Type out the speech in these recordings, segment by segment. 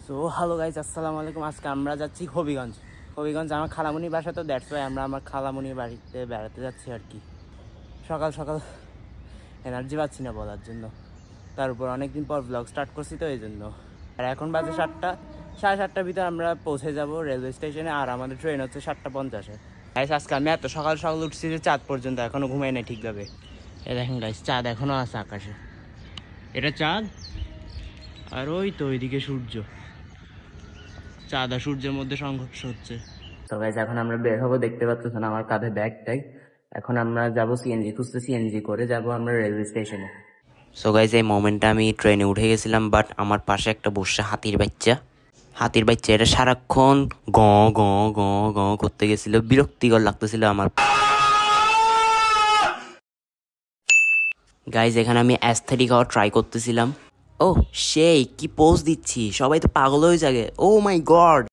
So hello guys, আসসালামু আলাইকুম। আজকে আমরা যাচ্ছি হবিগঞ্জ। আমার খালামুনির বাসা, তো দ্যাটস ওয়াই আমরা আমার খালামুনির বাড়িতে বেড়াতে যাচ্ছি আর কি। সকাল সকাল এনার্জি পাচ্ছি না বলার জন্য, তার উপর অনেকদিন পর ব্লগ স্টার্ট করছি, তো এই জন্য। আর এখন বাজে 7টা, 7:30টার ভিতরে আমরা পৌঁছে যাব রেলওয়ে স্টেশনে। আর আমাদের ট্রেন হচ্ছে 7:50-এ। গাইজ আজকে আমি এত সকাল সকাল উঠছি যে চাঁদ পর্যন্ত এখনও ঘুমাই নাই ঠিকভাবে। এ দেখেন গাইজ, চাঁদ এখনও আছে আকাশে। এটা চাঁদ, আর ওই তো ওইদিকে সূর্য। চাঁদ আর সূর্যের মধ্যে সংঘর্ষ হচ্ছে। তো গাইজ এখন আমরা বের হবো, দেখতে পাচ্ছেন আমার কাঁধে ব্যাগ ট্যাগ। এখন আমরা যাবো সিএনজি খুঁজতে, সিএনজি করে যাবো আমরা রেলওয়ে স্টেশনে। সো গাইজ এই মোমেন্টে আমি ট্রেনে উঠে গেছিলাম, বাট আমার পাশে একটা বসছে হাতির বাচ্চা। এটা সারাক্ষণ গ গ গ গ করতে গেছিল, বিরক্তিকর লাগতেছিল আমার। গাইজ এখানে আমি অ্যাস্থেটিক হওয়ার ট্রাই করতেছিলাম। ও সেই কি পোজ দিচ্ছি, সবাই তো পাগল হয়ে যাবে। ও মাই গড।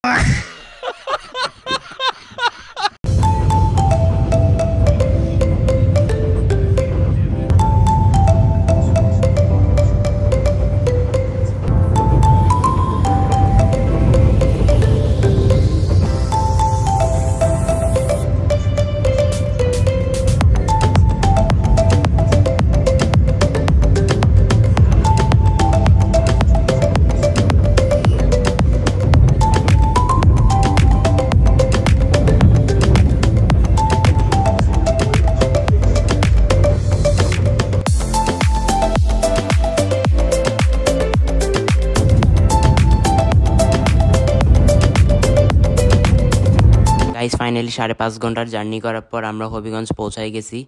গাইজ ফাইনালি 5.5 ঘন্টার জার্নি করার পর আমরা হবিগঞ্জ পৌঁছাই গেছি।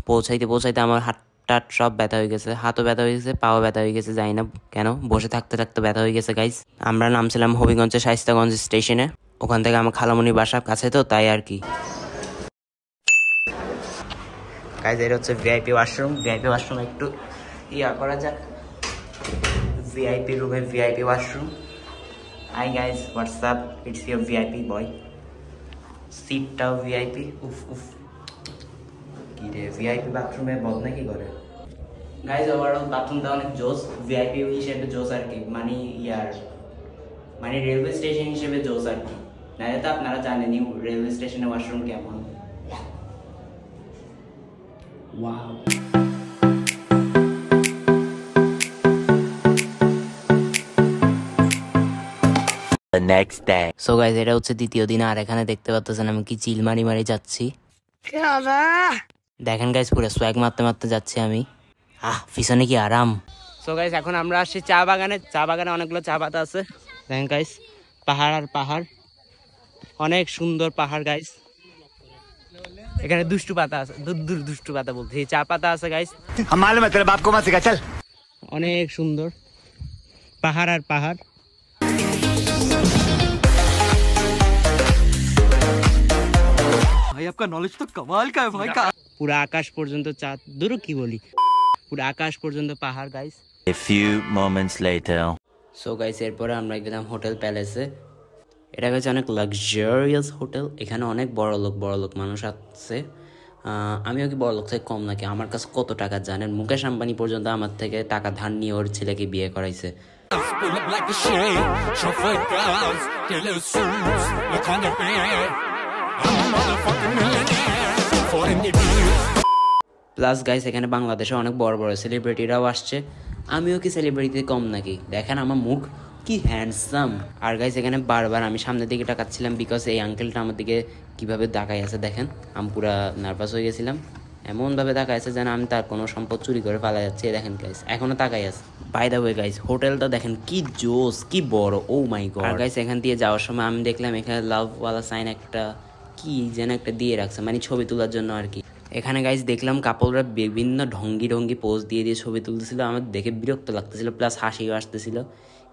পৌঁছাইতে আমার হাত সব ব্যথা হয়ে গেছে, হাতও ব্যথা হয়ে গেছে, পাও ব্যথা হয়ে গেছে, জানি না কেন, বসে থাকতে থাকতে ব্যথা হয়ে গেছে। গাইজ আমরা নামছিলাম হবিগঞ্জের শায়েস্তাগঞ্জ স্টেশনে। ওখান থেকে আমার খালামুনির বাসার কাছে, তো তাই আর কি। গাইজ এটা হচ্ছে ভিআইপি ওয়াশরুম। একটু করা যাক। ভিআইপি রুমে VIP washroom. Hi guys, WhatsApp, it's your VIP boy. সিটটাও ভিআইপি। উফ উফ, কি রে, ভিআইপি বাথরুমে বদনা কি করে। গাইজ ওভারঅল বাথরুমটা অনেক জোস, ভিআইপি হিসেবে জোস আর কি, মানে রেলওয়ে স্টেশন হিসেবে জোস আর কি। নাহলে তো আপনারা জানেনই রেলওয়ে স্টেশনে ওয়াশরুম কেমন। Wow. Next day. So guys এটা হচ্ছে দ্বিতীয় দিন, আর এখানে দেখতে পাচ্ছেন আমি কি চিল মারি যাচ্ছি। দেখেন গাইজ পুরো সোয়াগ মারতে যাচ্ছি আমি। পিছনে কি আরাম। সো গাইজ এখন আমরা আসছি চা বাগানে অনেকগুলো চা পাতা আছে। দেখেন গাইজ, পাহাড় আর পাহাড়, অনেক সুন্দর পাহাড় গাইজ। এখানে দুষ্টু পাতা আছে, দুষ্টু পাতা বলতে চা পাতা আছে গাইজ। অনেক সুন্দর পাহাড় আর পাহাড়। आपका नॉलेज तो कमाल का है भाई। পুরো আকাশ পর্যন্ত চাঁদ, দূর কি বলি, পুরো আকাশ পর্যন্ত পাহাড় guys. A few moments later. So guys এরপরে আমরা গেলাম হোটেল প্যালেসে। এটা হচ্ছে অনেক লাক্সারিয়াস হোটেল। এখানে অনেক বড় লোক মানুষ আছে। আমিও কি বড় লোক থেকে কম নাকি? আমার কাছে কত টাকা জানেন? মুকেশ আম্বানি পর্যন্ত আমার থেকে টাকা ধার নিয়ে ওর ছেলেকে বিয়ে করাইছে। প্লাস গাইস এখানে বাংলাদেশে অনেক বড় সেলিব্রিটিরাও আসছে। আমিও কি সেলিব্রিটি কম নাকি? দেখেন আমার মুখ কি হ্যান্ডসাম। আর গাইস এখানে বারবার আমি সামনের দিকে তাকাচ্ছিলাম, বিকজ এই আঙ্কেলটা আমার দিকে কিভাবে তাকাই আছে দেখেন। আমি পুরা নার্ভাস হয়ে গেছিলাম, এমনভাবে তাকাই আছে যেন আমি তার কোনো সম্পদ চুরি করে পালা যাচ্ছে। দেখেন গাইস এখনো তাকাই আছে। বাই দ্য ওয়ে গাইস হোটেলটা দেখেন কি জোস, কি বড়, ও মাই গড। আর গাইস এখান দিয়ে যাওয়ার সময় আমি দেখলাম এখানে লাভওয়ালা সাইন একটা কি যেন একটা দিয়ে রাখছে, মানে ছবি তোলার জন্য আর কি। এখানে গাইজ দেখলাম কাপলরা বিভিন্ন ঢঙ্গি পোজ দিয়ে ছবি তুলতেছিল। আমার দেখে বিরক্ত লাগতেছিল, প্লাস হাসিও আসতেছিল।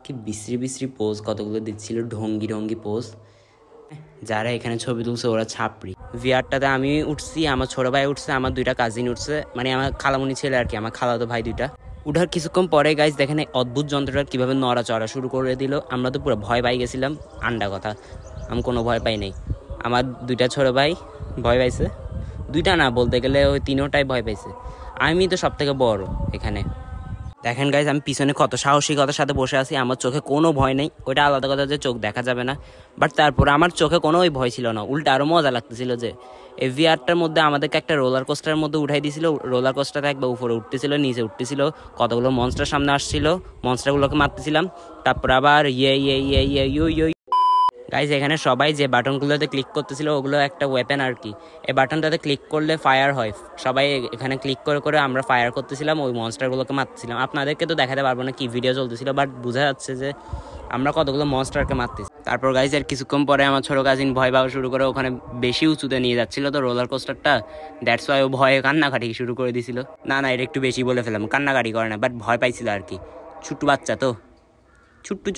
কি বিশ্রী পোজ কতগুলো দিচ্ছিল, ঢঙ্গি পোজ। যারা এখানে ছবি তুলছে ওরা ছাপড়ি। ভিআরটাতে আমি উঠছি, আমার ছোট ভাই উঠছে, আমার 2টা কাজিন উঠছে, মানে আমার খালামুনি ছেলে আর কি, আমার খালাতো ভাই 2টা। উঠার কিছুক্ষণ পরে গাইজ দেখেন অদ্ভুত যন্ত্রটা কিভাবে নড়াচড়া শুরু করে দিল। আমরা তো পুরো ভয় পাই গেছিলাম। আন্ডা কথা, আমি কোনো ভয় পাই নাই। আমার 2টা ছোট ভাই ভয় পাইছে, 2টা না বলতে গেলে ওই 3টাই ভয় পাইছে। আমি তো সব থেকে বড় এখানে। দেখেন গাইজ আমি পিছনে কত সাহসিকতার সাথে বসে আছি, আমার চোখে কোনো ভয় নেই। ওইটা আলাদা কথা যে চোখ দেখা যাবে না, বাট তারপরে আমার চোখে কোনো ওই ভয় ছিল না, উল্টা আরও মজা লাগতেছিল। যে এই VR-টার মধ্যে আমাদেরকে একটা রোলার কোস্টারের মধ্যে উঠাই দিয়েছিল। রোলার কোস্টারটা একবার উপরে উঠতেছিল, নিচে উঠতেছিল, কতগুলো মনস্টার সামনে আসছিল, মনস্টারগুলোকে মারতেছিলাম। তারপর আবার ইয়ে গাইজ এখানে সবাই যে বাটনগুলোতে ক্লিক করতেছিল ওগুলো একটা ওয়েপেন আর কি। এই বাটনটাতে ক্লিক করলে ফায়ার হয়, সবাই এখানে ক্লিক করে করে আমরা ফায়ার করতেছিলাম, ওই মনস্টারগুলোকে মারতেছিলাম। আপনাদেরকে তো দেখাতে পারবো না কি ভিডিও চলতেছিল, বাট বোঝা যাচ্ছে যে আমরা কতগুলো মনস্টারকে মারতেছি। তারপর গাইজ এর কিছুক্ষণ পরে আমার ছোটো কাজিন ভয় পাওয়া শুরু করে, ওখানে বেশি উঁচুতে নিয়ে যাচ্ছিল তো রোলার কোস্টারটা, দ্যাটস ওয়াই ও ভয়ে কান্নাকাটি শুরু করে দিয়েছিল। না এটা একটু বেশি বলে ফেলাম, কান্নাকাটি করে না, বাট ভয় পাইছিল আর কি, ছোট্ট বাচ্চা তো,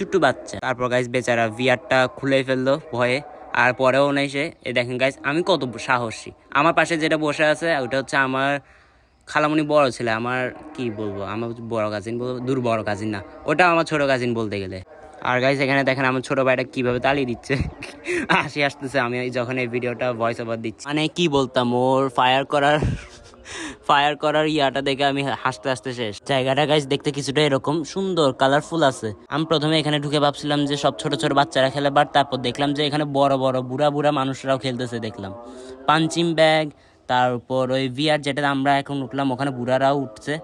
ছোট্ট বাচ্চা। তারপর গাইজ বেচারা VR-টা খুলে ফেললো ভয়ে, আর পরেও নেই সে। এ দেখেন গাইজ আমি কত সাহসী। আমার পাশে যেটা বসে আছে ওটা হচ্ছে আমার খালামণি বড় ছেলে, আমার কি বলবো, আমার বড় কাজিন বলবো, দূর বড় কাজিন না, ওটা আমার ছোট কাজিন বলতে গেলে। আর গাইজ এখানে দেখেন আমার ছোট ভাইটা কিভাবে তালিয়ে দিচ্ছে, হাসি আসতেছে আমি যখন এই ভিডিওটা ভয়েস ওভার দিচ্ছি। মানে কি বলতাম, ওর ফায়ার করার ইয়াটা দেখে আমি হাসতে হাসতে শেষ। জায়গাটা গাইজ দেখতে কিছুটা এরকম সুন্দর কালারফুল আছে। আমি প্রথমে এখানে ঢুকে ভাবছিলাম যে সব ছোট ছোট বাচ্চারা খেলে, বাট তারপর দেখলাম যে এখানে বড় বড় বুড়া মানুষরাও খেলতেছে। দেখলাম পাঞ্চিং ব্যাগ, তারপর ওই VR যেটাতে আমরা এখন উঠলাম ওখানে বুড়ারাও উঠছে।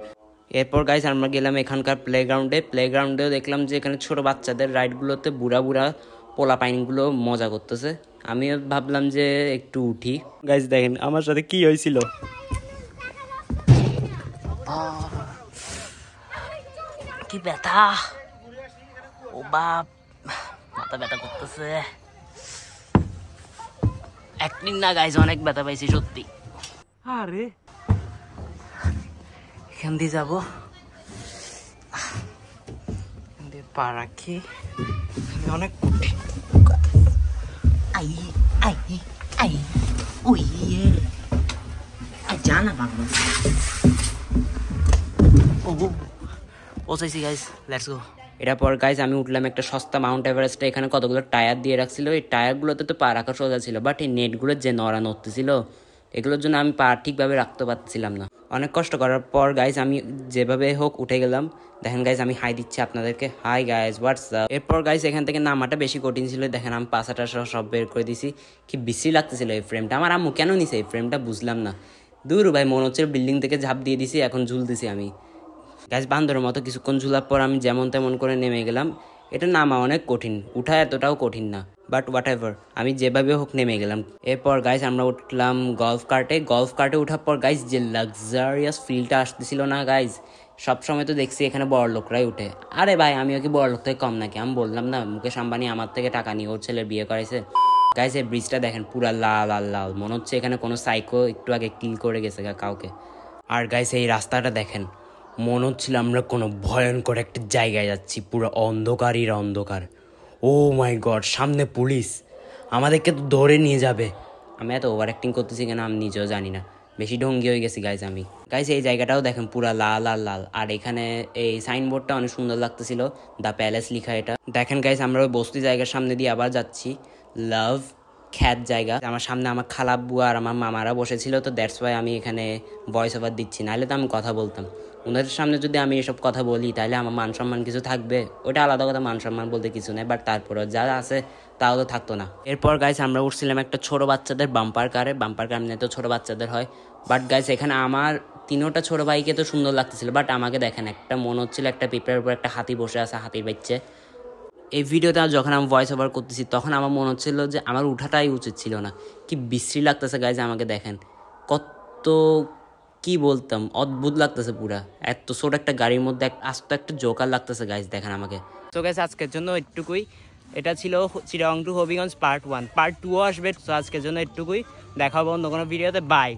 এরপর গাইজ আমরা গেলাম এখানকার প্লেগ্রাউন্ডেও দেখলাম যে এখানে ছোট বাচ্চাদের রাইডগুলোতে বুড়া পোলা পাইনগুলো মজা করতেছে। আমিও ভাবলাম যে একটু উঠি। গাইজ দেখেন আমার সাথে কি হয়েছিল। কি ব্যথা, ও বাপ, মাথা ব্যথা করতেছে। একদিন না গাইজ অনেক ব্যথা পাইছি সত্যি। আরে এখান দিয়ে যাবো, এখান দিয়ে পা রাখি, অনেক কঠিন। জানা বাংলা পৌঁছাইছি গাইজ, লেটস গো। এটা পর গাইজ আমি উঠলাম একটা সস্তা মাউন্ট এভারেস্টে। এখানে কতগুলো টায়ার দিয়ে রাখছিল, এই টায়ারগুলোতে তো পা রাখা সোজা ছিল, বাট এই নেটগুলোর যে নড়তেছিল এগুলোর জন্য আমি পা ঠিকভাবে রাখতে পারছিলাম না। অনেক কষ্ট করার পর গাইজ আমি যেভাবে হোক উঠে গেলাম। দেখেন গাইজ আমি হাই দিচ্ছি আপনাদেরকে, হাই গাইজ হোয়াটসঅ্যাপ। এরপর গাইজ এখান থেকে নামাটা বেশি কঠিন ছিল। দেখেন আমি পাশাটা সব বের করে দিছি, কি বিশ্রী লাগতেছিল এই ফ্রেমটা। আমার আম্মু কেন নিছে এই ফ্রেমটা বুঝলাম না। দূর ভাই, মনে হচ্ছে বিল্ডিং থেকে ঝাঁপ দিয়ে দিছি, এখন ঝুলতেছি আমি। গাইজ বান্দরের মতো কিছুক্ষণ ঝুলার পর আমি যেমন তেমন করে নেমে গেলাম। এটা নামা অনেক কঠিন, উঠা এতটাও কঠিন না, বাট হোয়াট এভার আমি যেভাবে হোক নেমে গেলাম। এরপর গাইজ আমরা উঠলাম গলফ কার্টে উঠার পর গাইজ যে লাক্সারিয়াস ফিলটা আসতেছিল না গাইজ। সবসময় তো দেখছি এখানে বড় লোকরাই উঠে, আরে ভাই আমিও কি বড় লোক থেকে কম নাকি? আমি বললাম না মুকেশ আম্বানি আমার থেকে টাকা নিয়ে ওর ছেলের বিয়ে করাইছে। গাইজ এই ব্রিজটা দেখেন পুরা লাল, মনে হচ্ছে এখানে কোনো সাইকো একটু আগে কিল করে গেছে কাউকে। আর গাইজ এই রাস্তাটা দেখেন, মনে হচ্ছিল আমরা কোনো ভয়ঙ্কর একটা জায়গায় যাচ্ছি, পুরো অন্ধকার। ও মাই গড, সামনে পুলিশ, আমাদেরকে তো ধরে নিয়ে যাবে। আমি এত ওভার অ্যাক্টিং করতেছি কেন আমি নিজেও জানি না, বেশি ঢঙ্গি হয়ে গেছি গাইজ আমি। গাইজ এই জায়গাটাও দেখেন পুরা লাল। আর এখানে এই সাইনবোর্ডটা অনেক সুন্দর লাগতেছিল, দ্য প্যালেস লিখা এটা। দেখেন গাইজ আমরা ওই বস্তি জায়গার সামনে দিয়ে আবার যাচ্ছি, লাভ খ্যাত জায়গা। আমার সামনে আমার খালাব্বু আর আমার মামারা বসেছিল, তো দ্যাটস ওয়াই আমি এখানে ভয়েস ওভার দিচ্ছি, নাহলে তো আমি কথা বলতাম। ওনাদের সামনে যদি আমি এসব কথা বলি তাহলে আমার মান সম্মান কিছু থাকবে? ওটা আলাদা কথা, মান সম্মান বলতে কিছু নেই, বাট তারপরে যা আছে তাও তো থাকতো না। এরপর গাইস আমরা উঠছিলাম একটা ছোট বাচ্চাদের বাম্পার কার নিয়ে, তো ছোট বাচ্চাদের হয়, বাট গাইস এখানে আমার তিনোটা ছোট ভাইকে তো সুন্দর লাগতেছিল, বাট আমাকে দেখেন একটা মনে হচ্ছিল একটা পেপারের উপর একটা হাতি বসে আছে, হাতির বাচ্চা। এই ভিডিওটা যখন আমি ভয়েস ওভার করতেছি তখন আমার মনে হচ্ছিল যে আমার উঠাটাই উচিত ছিল না। কি বিশ্রী লাগতেছে গাইজ, আমাকে দেখেন কত, কি বলতাম, অদ্ভুত লাগতেছে পুরা। এত ছোট একটা গাড়ির মধ্যে আস্ত একটা জোকার লাগতেছে গাইজ, দেখেন আমাকে। তো গাইজ আজকের জন্য এটুকুই, এটা ছিল Chittagong to Habiganj part 1, part 2ও আসবে। তো আজকের জন্য এটুকুই, দেখা হবে অন্য কোনো ভিডিওতে, বাই।